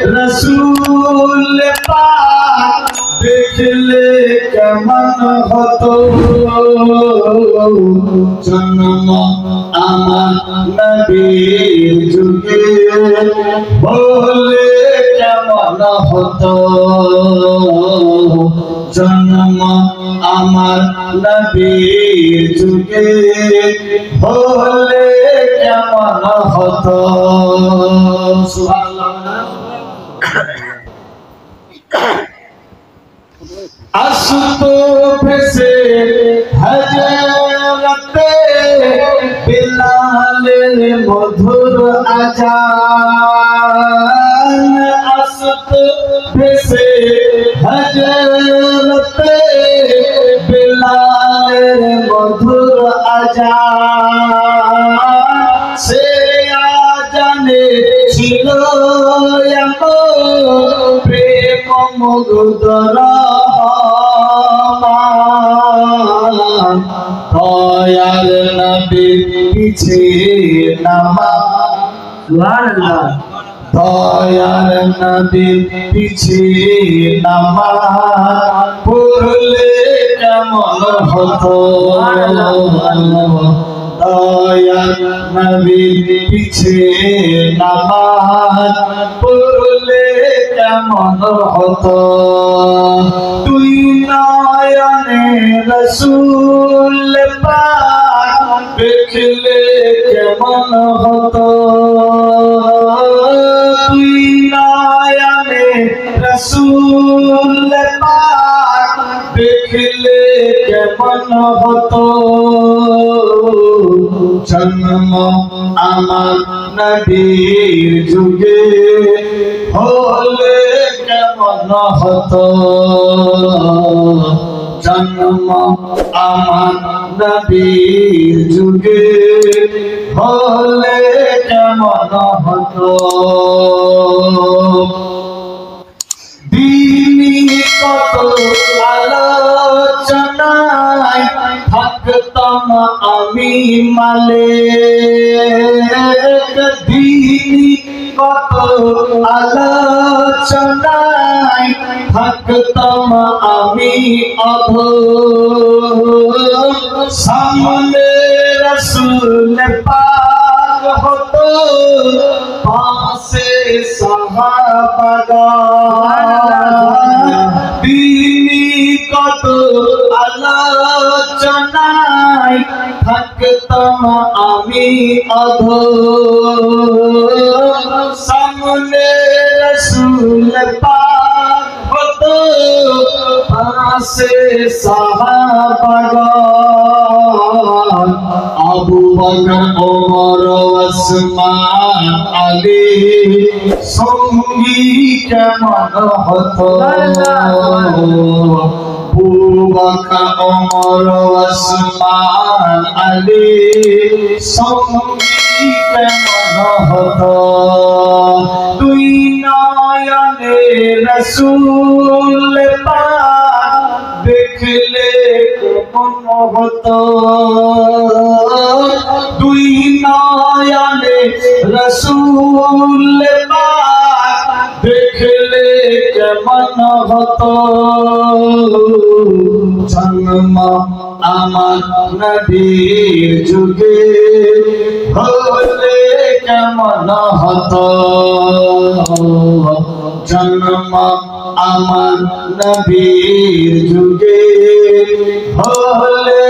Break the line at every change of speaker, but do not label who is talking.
रसूल पाक देखले केमन हतो जन्म आमार नबीर जुगे बोले केमन हतो जन्म आमार नबीर जुगे बोले केमन हतो आसुतो फैसे हजरते बिलाल मधुर आजान आसुतो फैसे हजरते बिलाल मधुर आजान से आजाने छिलो याको प्रेम मुगुदर दयाल नबीर पीछे नमाज दयाल नबीर पीछे नमाज पढ़ले केमन हतो दयाल नबीर पीछे नमाज पढ़ले केमन हतो तुई नयने रसूल पाक देखले केमन हतो तुई नयने रसूल पाक देखले केमन हतो जन्म आमार नबीर जुगे होले केमन हतो जन्म आमार नबीर जुगे होले केमन हतो दीनी कत आलोचनाय থাকতাম আমি মালিক দীনি কত আলোচনায় থাকতাম আমি অধম সামনে রসুল পাক হতো পাশে সাহাবাগণ দীনি কত আলোচনায় থাকতাম আমি অধম সামনে রসুল পাক হতো পাশে সাহাবাগণ আবু বকর ওমর ওসমান আলী সঙ্গী কেমন হতো আবু বকর ওমর ওসমান আলী সঙ্গী কেমন হতো দুই নয়নে রসূল পাক দেখলে কেমন হতো দুই নয়নে রসূল পাক দেখলে কেমন হতো জন্ম আমার নবীর যুগে হলে কেমন হতো জন্ম আমার নবীর যুগে হলে